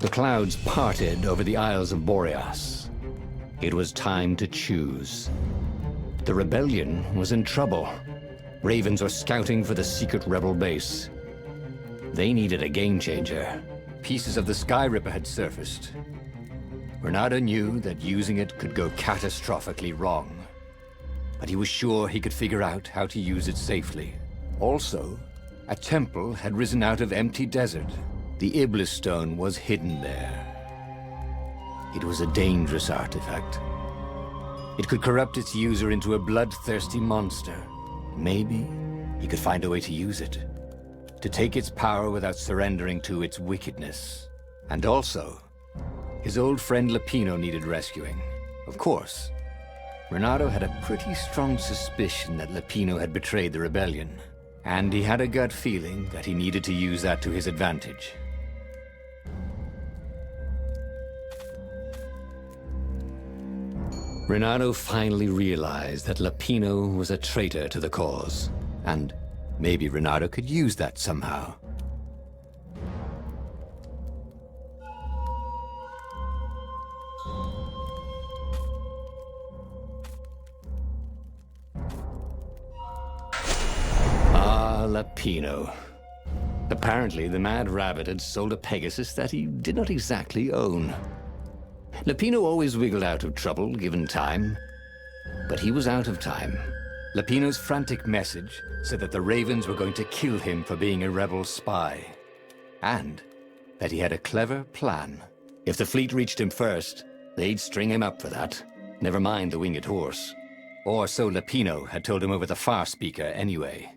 The clouds parted over the Isles of Boreas. It was time to choose. The rebellion was in trouble. Ravens were scouting for the secret rebel base. They needed a game changer. Pieces of the Sky Ripper had surfaced. Renato knew that using it could go catastrophically wrong. But he was sure he could figure out how to use it safely. Also, a temple had risen out of empty desert. The Iblis stone was hidden there. It was a dangerous artifact. It could corrupt its user into a bloodthirsty monster. Maybe he could find a way to use it, to take its power without surrendering to its wickedness. And also, his old friend Lapino needed rescuing. Of course, Renato had a pretty strong suspicion that Lapino had betrayed the rebellion, and he had a gut feeling that he needed to use that to his advantage. Renato finally realized that Lapino was a traitor to the cause, and maybe Renato could use that somehow. Ah, Lapino. Apparently, the Mad Rabbit had sold a Pegasus that he did not exactly own. Lapino always wiggled out of trouble, given time. But he was out of time. Lapino's frantic message said that the Ravens were going to kill him for being a rebel spy. And that he had a clever plan. If the fleet reached him first, they'd string him up for that. Never mind the winged horse. Or so Lapino had told him over the far speaker anyway.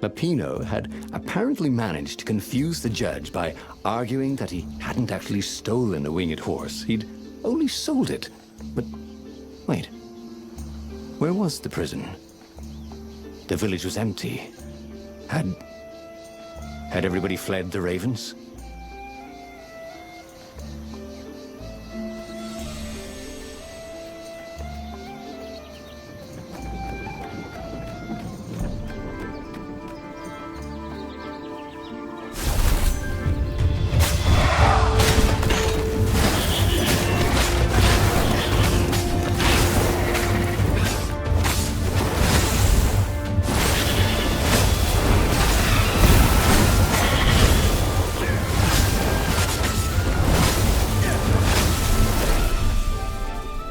Lapino had apparently managed to confuse the judge by arguing that he hadn't actually stolen a winged horse. He'd only sold it. But wait, where was the prison? The village was empty. Had everybody fled the Ravens?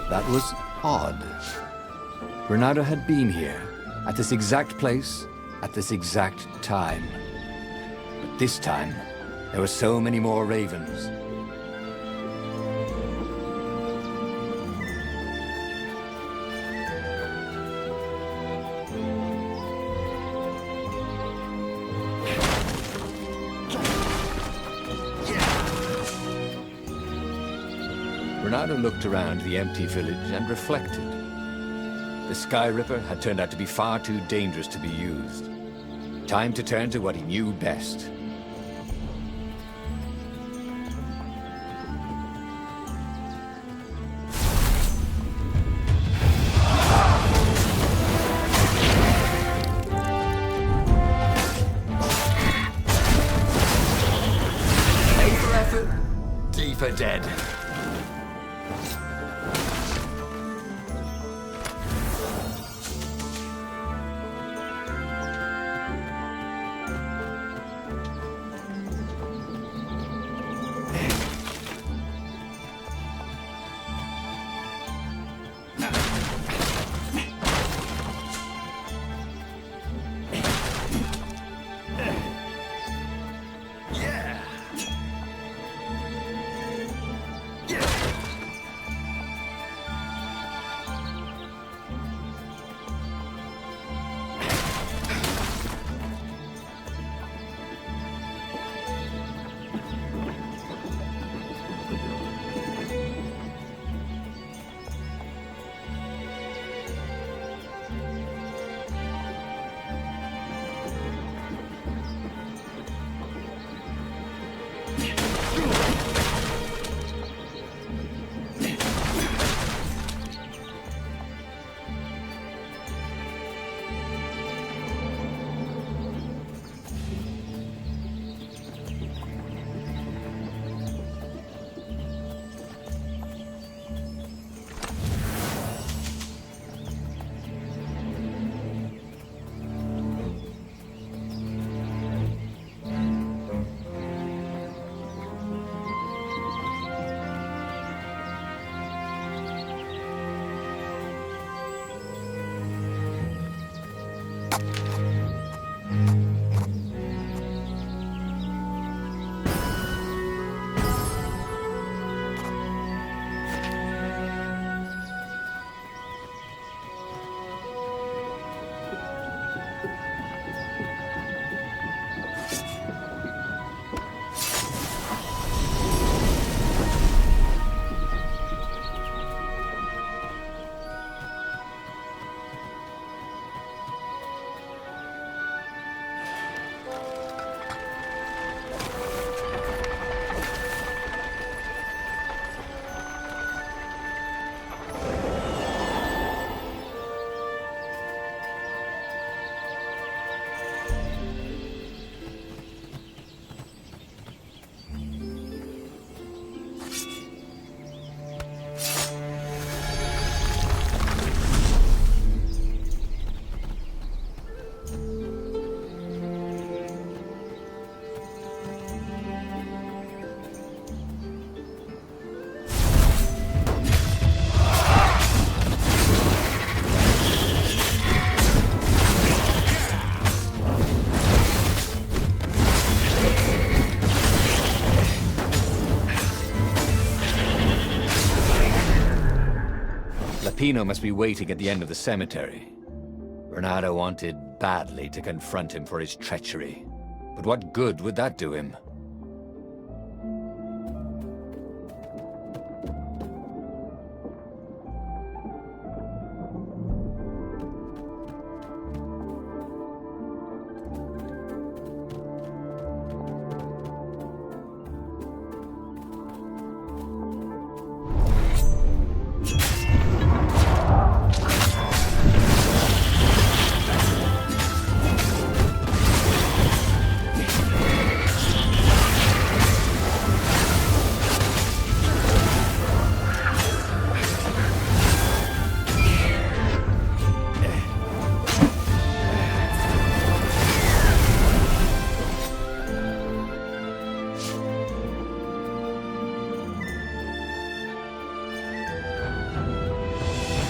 That was odd. Renato had been here, at this exact place, at this exact time. But this time, there were so many more Ravens. Renato looked around the empty village and reflected. The Sky Ripper had turned out to be far too dangerous to be used. Time to turn to what he knew best. A for effort, D for dead. Lapino must be waiting at the end of the cemetery. Bernardo wanted badly to confront him for his treachery. But what good would that do him?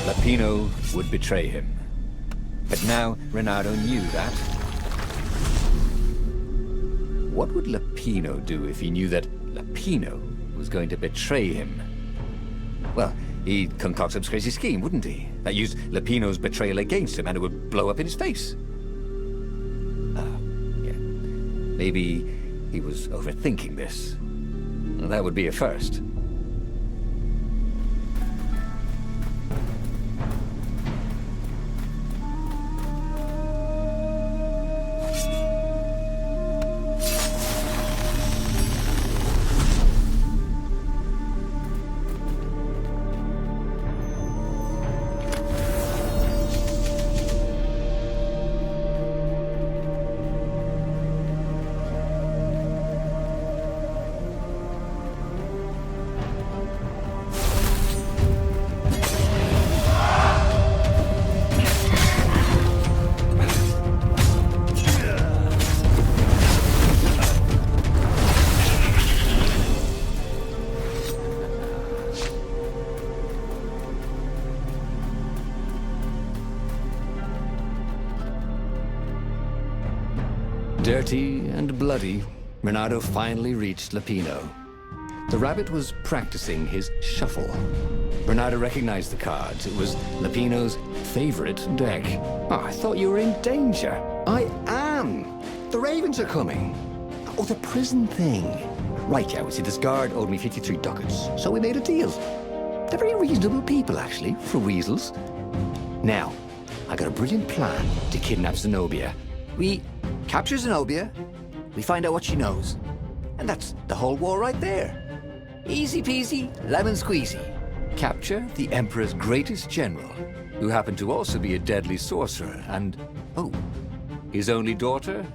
Lapino would betray him. But now Renato knew that. What would Lapino do if he knew that Lapino was going to betray him? Well, he'd concoct some crazy scheme, wouldn't he? That used Lapino's betrayal against him and it would blow up in his face. Yeah. Maybe he was overthinking this. Well, that would be a first. Dirty and bloody, Renato finally reached Lapino. The rabbit was practicing his shuffle. Renato recognized the cards. It was Lapino's favorite deck. Oh, I thought you were in danger. I am. The ravens are coming. Oh, the prison thing. Right, yeah, see, this guard owed me 53 ducats, so we made a deal. They're very reasonable people, actually, for weasels. Now, I got a brilliant plan to kidnap Zenobia. We capture Zenobia, we find out what she knows. And that's the whole war right there. Easy peasy, lemon squeezy. Capture the Emperor's greatest general, who happened to also be a deadly sorcerer, and, oh, his only daughter?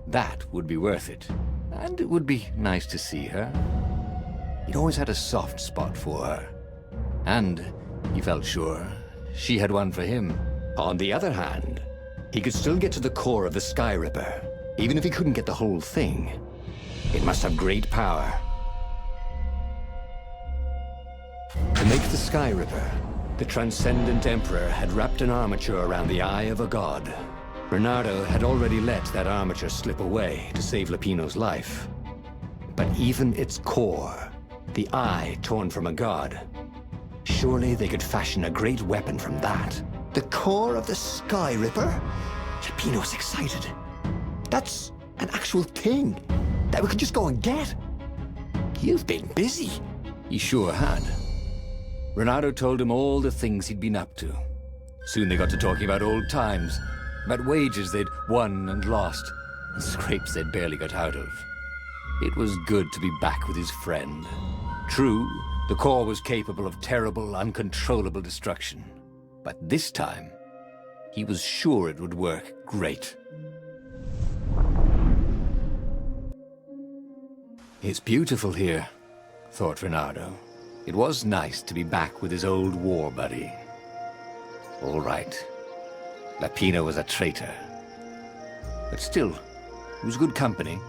That would be worth it. And it would be nice to see her. He'd always had a soft spot for her. And he felt sure she had one for him. On the other hand, he could still get to the core of the Sky Ripper, even if he couldn't get the whole thing. It must have great power. To make the Sky Ripper, the Transcendent Emperor had wrapped an armature around the eye of a god. Bernardo had already let that armature slip away to save Lapino's life. But even its core, the eye torn from a god, surely they could fashion a great weapon from that. The core of the Sky Ripper? Lapino's excited. That's an actual thing that we could just go and get. You've been busy. He sure had. Renato told him all the things he'd been up to. Soon they got to talking about old times, about wages they'd won and lost, and scrapes they'd barely got out of. It was good to be back with his friend. True, the core was capable of terrible, uncontrollable destruction. But this time, he was sure it would work great. It's beautiful here, thought Renato. It was nice to be back with his old war buddy. All right, Lapino was a traitor. But still, he was good company.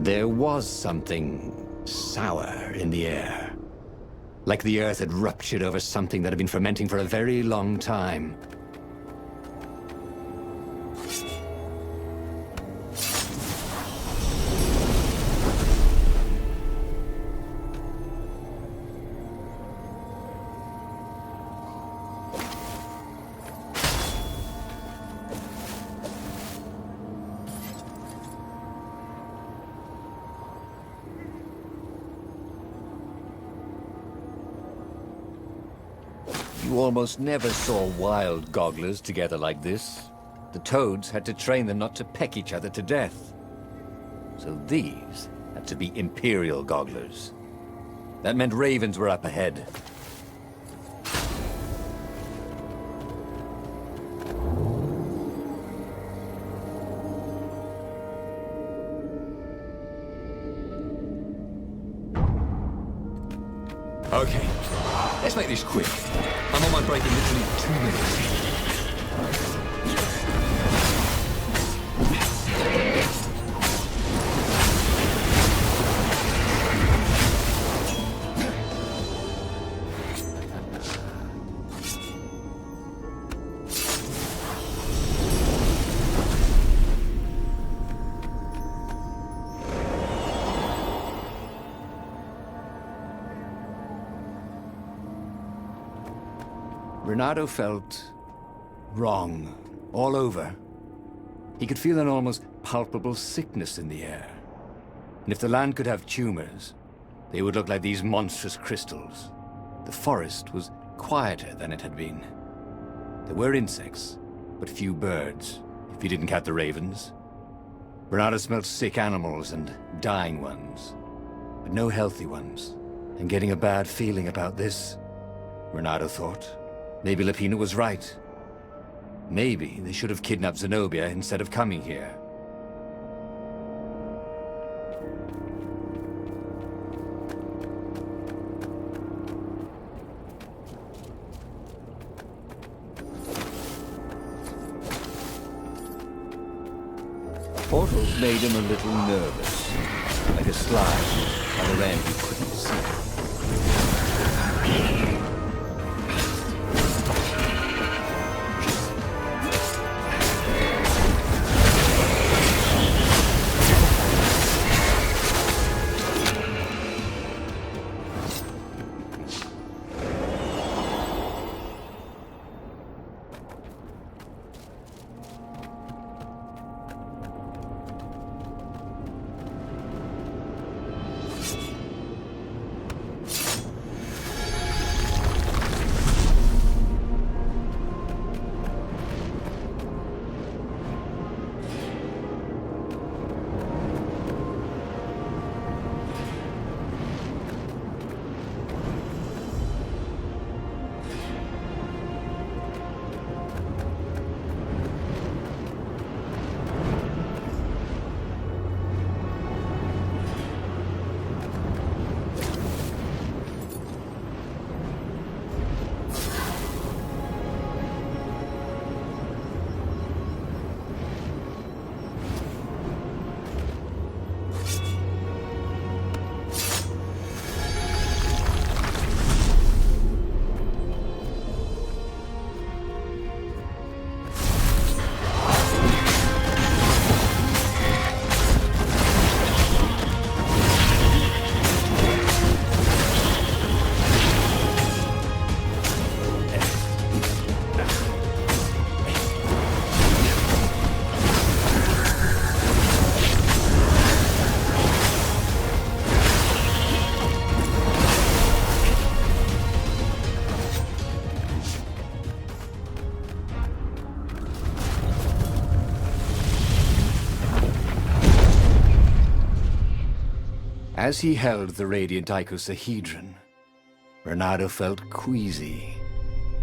There was something sour in the air. Like the earth had ruptured over something that had been fermenting for a very long time. You almost never saw wild gogglers together like this. The toads had to train them not to peck each other to death. So these had to be imperial gogglers. That meant ravens were up ahead. Okay, let's make this quick. I'm on my break in literally 2 minutes. Renato felt wrong all over. He could feel an almost palpable sickness in the air. And if the land could have tumors, they would look like these monstrous crystals. The forest was quieter than it had been. There were insects, but few birds, if you didn't count the ravens. Renato smelled sick animals and dying ones, but no healthy ones. And getting a bad feeling about this, Renato thought. Maybe Lapina was right. Maybe they should have kidnapped Zenobia instead of coming here. Portals made him a little nervous, like a slide on the end he couldn't see. As he held the radiant icosahedron, Renato felt queasy,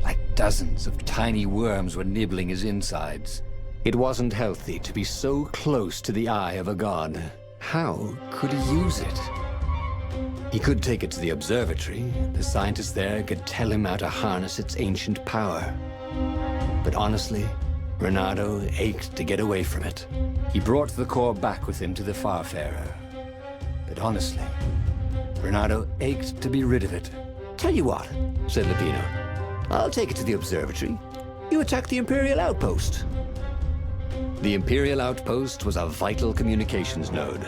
like dozens of tiny worms were nibbling his insides. It wasn't healthy to be so close to the eye of a god. How could he use it? He could take it to the observatory. The scientists there could tell him how to harness its ancient power. But honestly, Renato ached to get away from it. He brought the core back with him to the Farfarer. But honestly, Renato ached to be rid of it. Tell you what, said Lupino. I'll take it to the observatory. You attack the Imperial outpost. The Imperial outpost was a vital communications node.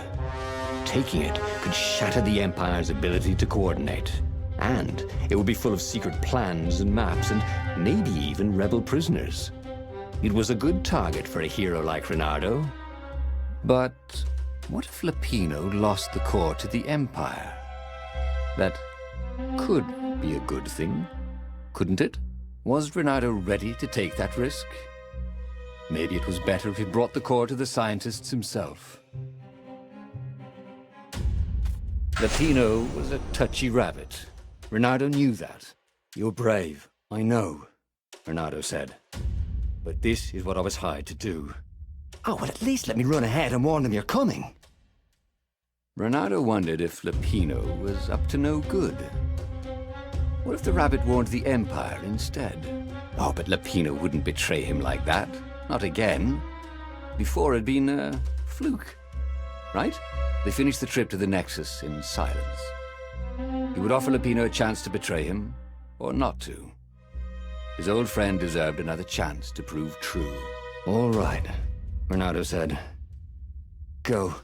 Taking it could shatter the Empire's ability to coordinate. And it would be full of secret plans and maps and maybe even rebel prisoners. It was a good target for a hero like Renato. But what if Lupino lost the core to the Empire? That could be a good thing, couldn't it? Was Renato ready to take that risk? Maybe it was better if he brought the core to the scientists himself. Lupino was a touchy rabbit. Renato knew that. You're brave, I know, Renato said. But this is what I was hired to do. Oh, well, at least let me run ahead and warn them you're coming. Renato wondered if Lupino was up to no good. What if the rabbit warned the Empire instead? Oh, but Lupino wouldn't betray him like that. Not again. Before it'd been a fluke, right? They finished the trip to the Nexus in silence. He would offer Lupino a chance to betray him, or not to. His old friend deserved another chance to prove true. All right, Renato said. Go.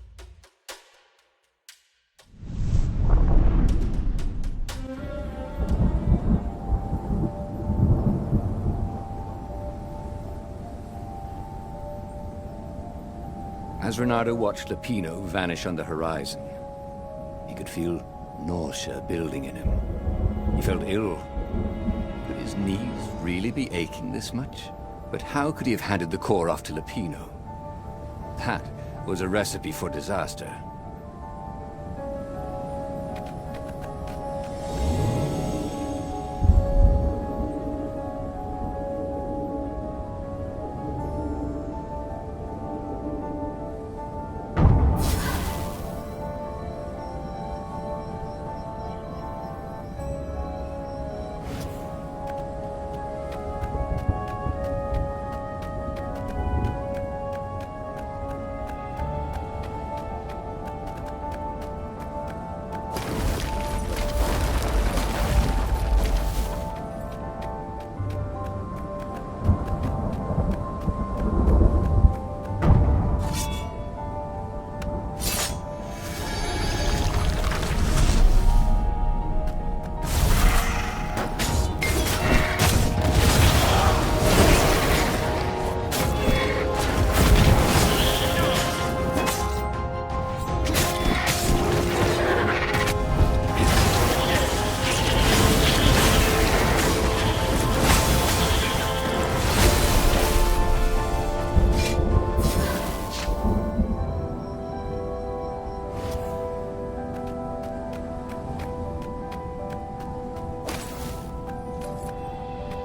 As Renato watched Lupino vanish on the horizon, he could feel nausea building in him. He felt ill. Could his knees really be aching this much? But how could he have handed the core off to Lupino? That was a recipe for disaster.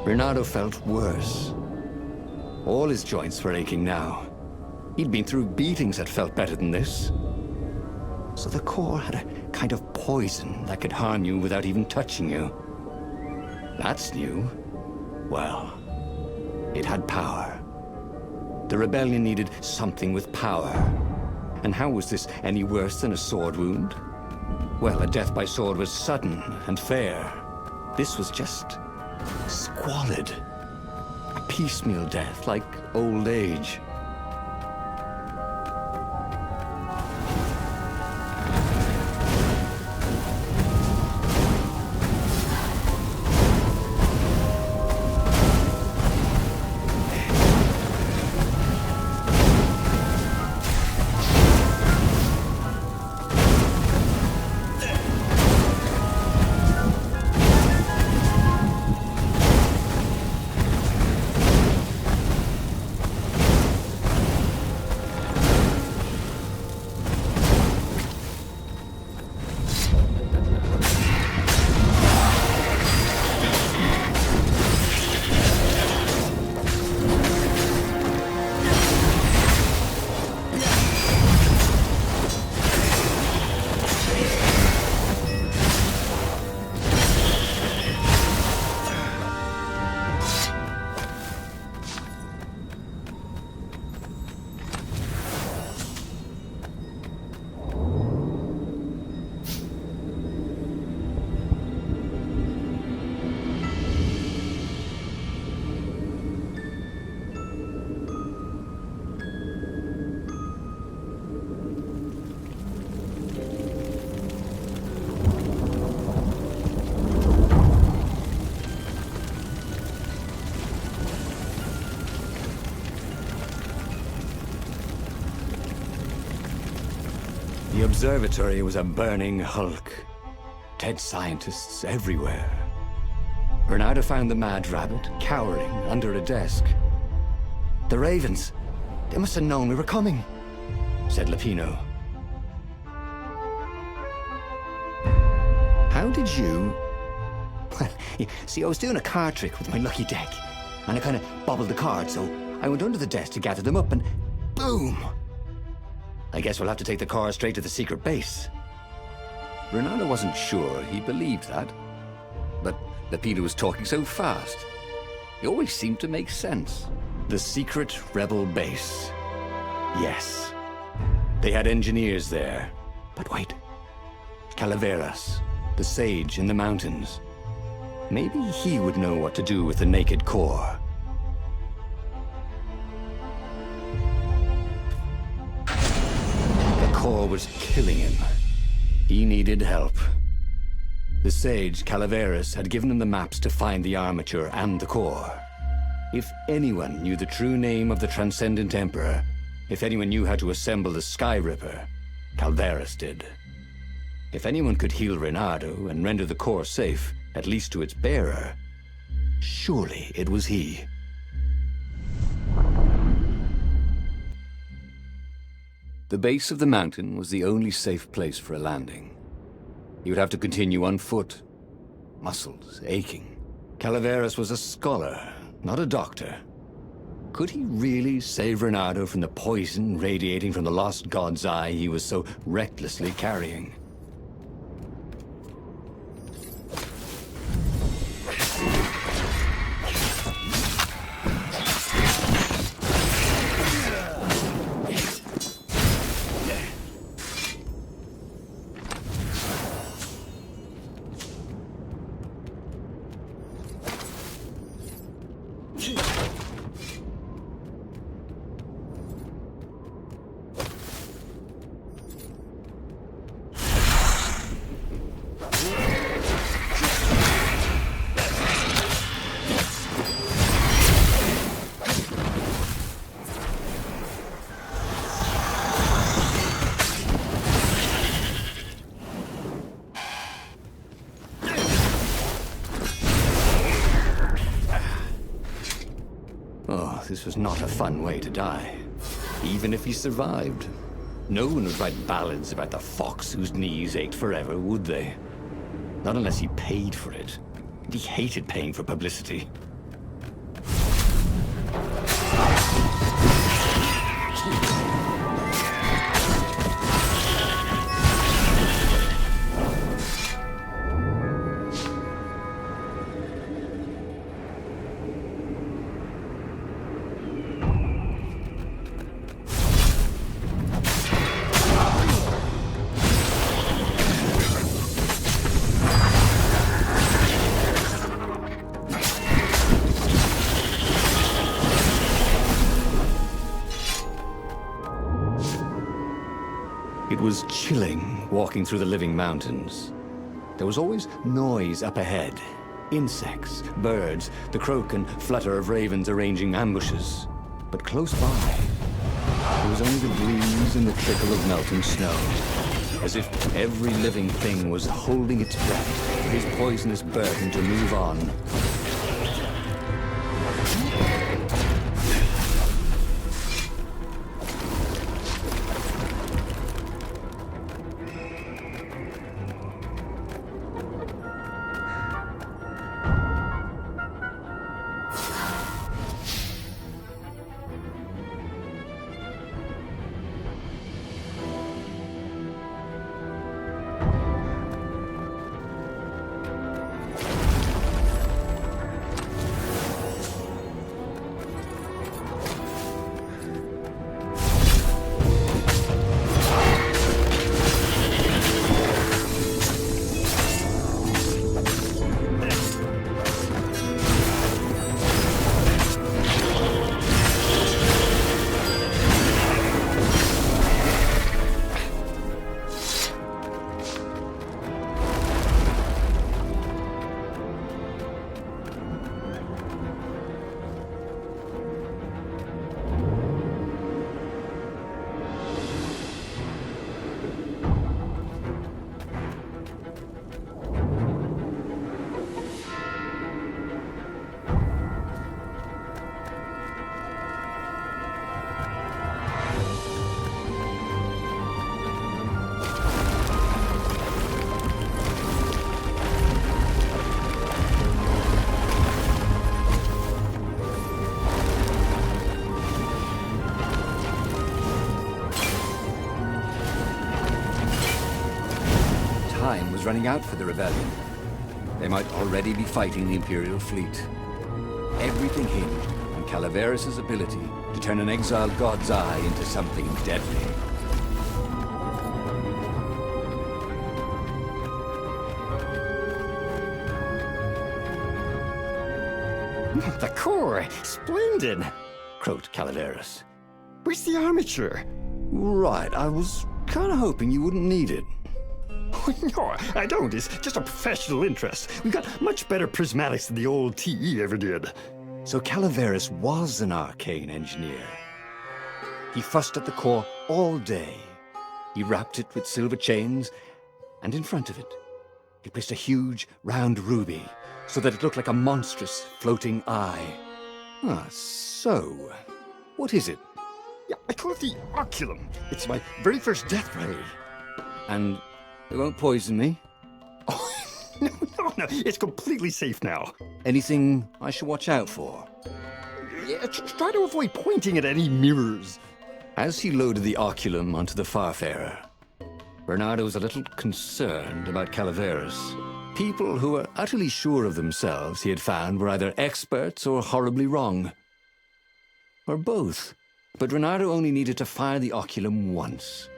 Renato felt worse. All his joints were aching now. He'd been through beatings that felt better than this. So the core had a kind of poison that could harm you without even touching you. That's new. Well, it had power. The rebellion needed something with power. And how was this any worse than a sword wound? Well, a death by sword was sudden and fair. This was just squalid. A piecemeal death, like old age. The observatory was a burning hulk. Dead scientists everywhere. Bernardo found the mad rabbit cowering under a desk. The ravens, they must have known we were coming, said Lupino. How did you... Well, see, I was doing a card trick with my lucky deck, and I kind of bobbled the cards, so I went under the desk to gather them up, and boom! I guess we'll have to take the car straight to the secret base. Bernardo wasn't sure he believed that, but Lupino was talking so fast. It always seemed to make sense. The secret rebel base. Yes. They had engineers there. But wait. Calaveras, the sage in the mountains. Maybe he would know what to do with the naked core. The core was killing him. He needed help. The sage, Calaveras, had given him the maps to find the armature and the core. If anyone knew the true name of the Transcendent Emperor, if anyone knew how to assemble the Sky Ripper, Calaveras did. If anyone could heal Reynardo and render the core safe, at least to its bearer, surely it was he. The base of the mountain was the only safe place for a landing. He would have to continue on foot, muscles aching. Calaveras was a scholar, not a doctor. Could he really save Reynardo from the poison radiating from the lost god's eye he was so recklessly carrying? This was not a fun way to die. Even if he survived. No one would write ballads about the fox whose knees ached forever, would they? Not unless he paid for it. And he hated paying for publicity. It was chilling walking through the living mountains. There was always noise up ahead. Insects, birds, the croak and flutter of ravens arranging ambushes. But close by, there was only the breeze and the trickle of melting snow. As if every living thing was holding its breath for his poisonous burden to move on. was running out for the rebellion. They might already be fighting the Imperial fleet. Everything hinged on Calaveras' ability to turn an exiled god's eye into something deadly. The core! Splendid! Croaked Calaveras. Where's the armature? Right, I was kind of hoping you wouldn't need it. No, I don't. It's just a professional interest. We've got much better prismatics than the old TE ever did. So Calaveras was an arcane engineer. He fussed at the core all day. He wrapped it with silver chains, and in front of it, he placed a huge, round ruby, so that it looked like a monstrous, floating eye. So, what is it? Yeah, I call it the oculum. It's my very first death ray. And it won't poison me? Oh, no, it's completely safe now. Anything I should watch out for? Yeah, try to avoid pointing at any mirrors. As he loaded the oculum onto the Farfarer, Bernardo was a little concerned about Calaveras. People who were utterly sure of themselves, he had found, were either experts or horribly wrong. Or both. But Bernardo only needed to fire the oculum once.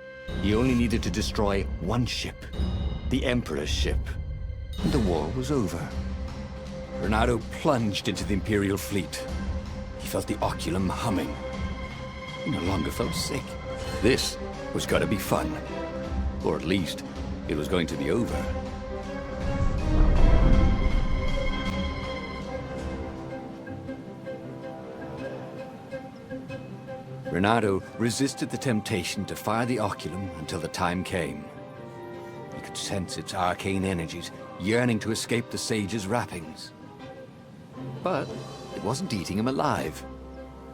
He only needed to destroy one ship, the Emperor's ship, and the war was over. Bernardo plunged into the Imperial fleet. He felt the oculum humming. He no longer felt sick. This was going to be fun. Or at least, it was going to be over. Bernardo resisted the temptation to fire the oculum until the time came. He could sense its arcane energies yearning to escape the sage's wrappings. But it wasn't eating him alive.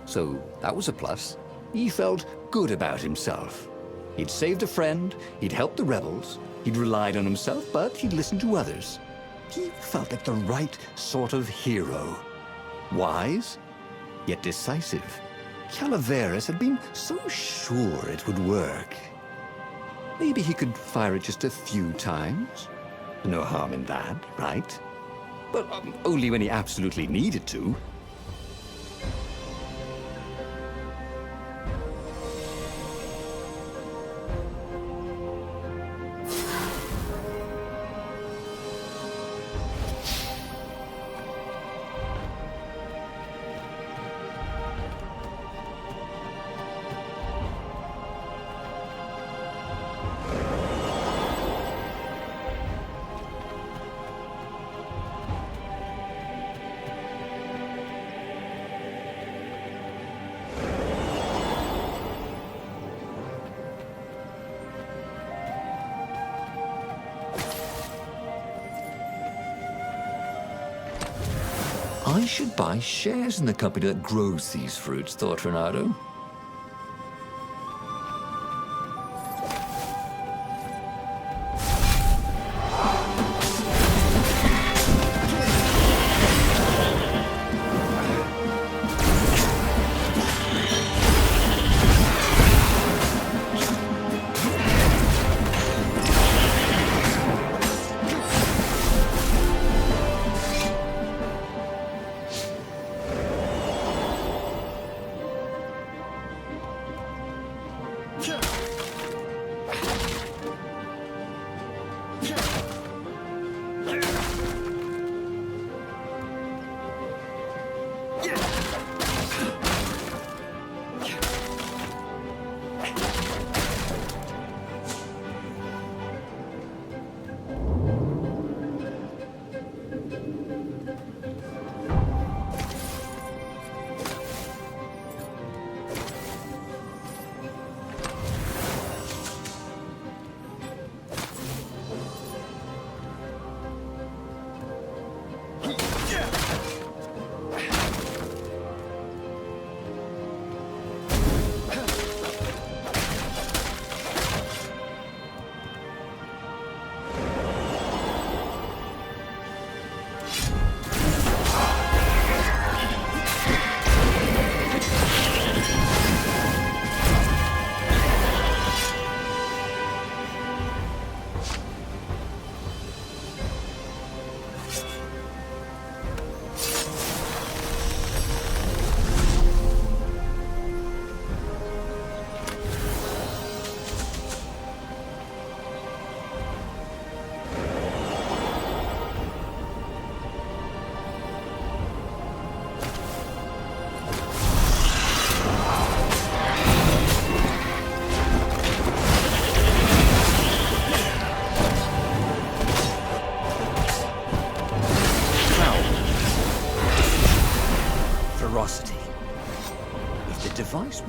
So that was a plus. He felt good about himself. He'd saved a friend, he'd helped the rebels, he'd relied on himself, but he'd listened to others. He felt like the right sort of hero. Wise, yet decisive. Calaveras had been so sure it would work. Maybe he could fire it just a few times. No harm in that, right? But only when he absolutely needed to. I should buy shares in the company that grows these fruits, thought Renato.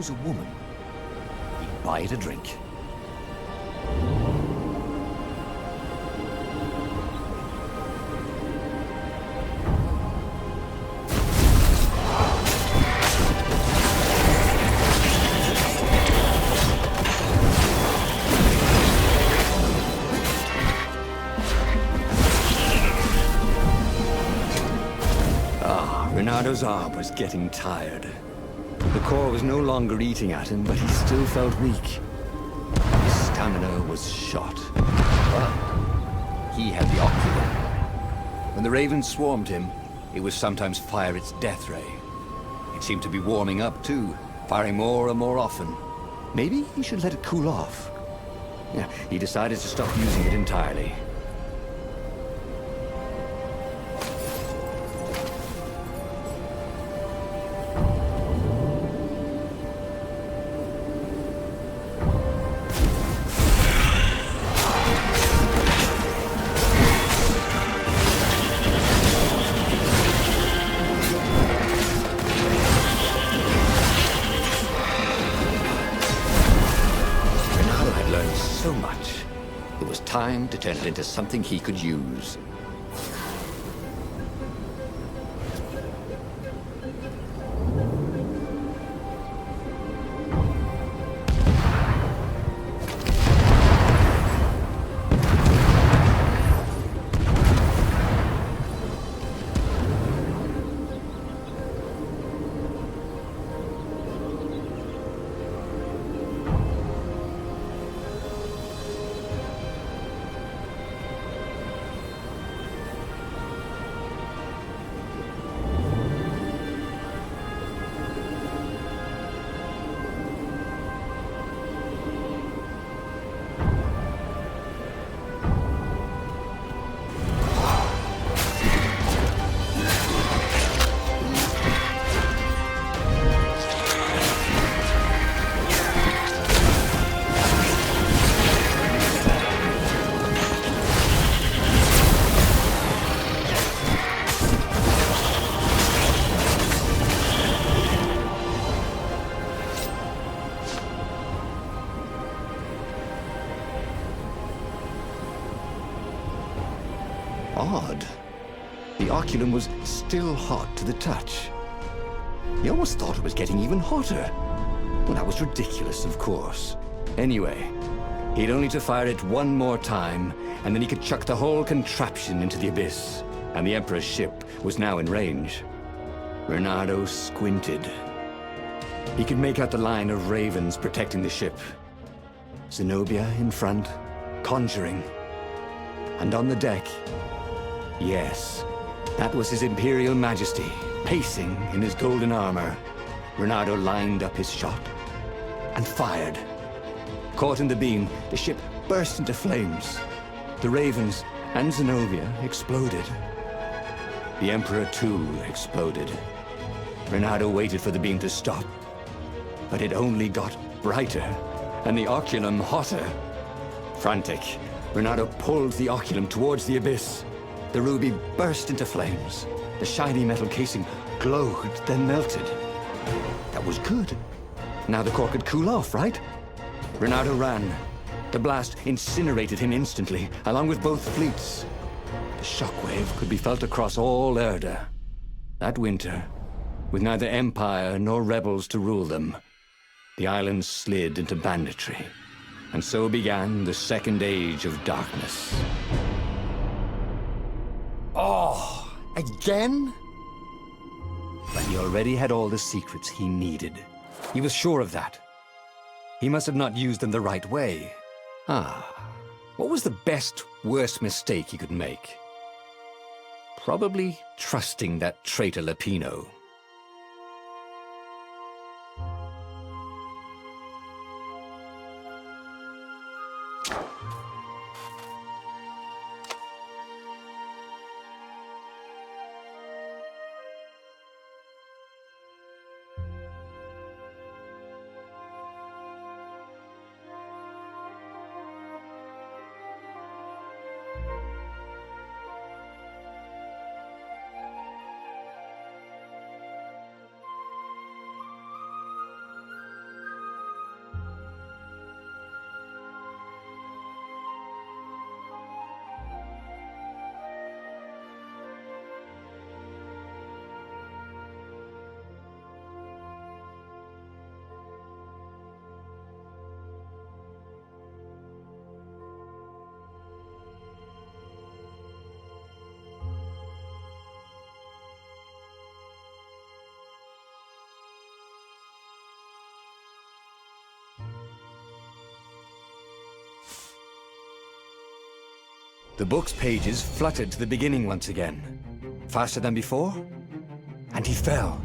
was a woman, he'd buy it a drink. Renado's arm was getting tired. The core was no longer eating at him, but he still felt weak. His stamina was shot. But he had the oculum. When the ravens swarmed him, it would sometimes fire its death ray. It seemed to be warming up too, firing more and more often. Maybe he should let it cool off. Yeah, he decided to stop using it entirely. So much. It was time to turn it into something he could use. Odd. The oculum was still hot to the touch. He almost thought it was getting even hotter. Well, that was ridiculous, of course. Anyway, he'd only to fire it one more time, and then he could chuck the whole contraption into the abyss. And the Emperor's ship was now in range. Renado squinted. He could make out the line of ravens protecting the ship. Zenobia in front, conjuring. And on the deck, yes, that was His Imperial Majesty, pacing in his golden armor. Renado lined up his shot and fired. Caught in the beam, the ship burst into flames. The ravens and Zenobia exploded. The Emperor, too, exploded. Renado waited for the beam to stop, but it only got brighter, and the oculum hotter. Frantic, Renado pulled the oculum towards the abyss. The ruby burst into flames. The shiny metal casing glowed, then melted. That was good. Now the core could cool off, right? Renado ran. The blast incinerated him instantly, along with both fleets. The shockwave could be felt across all Erda. That winter, with neither Empire nor rebels to rule them, the islands slid into banditry. And so began the Second Age of Darkness. Oh, again? But he already had all the secrets he needed. He was sure of that. He must have not used them the right way. What was the best, worst mistake he could make? Probably trusting that traitor Lapino. The book's pages fluttered to the beginning once again. Faster than before? And he fell.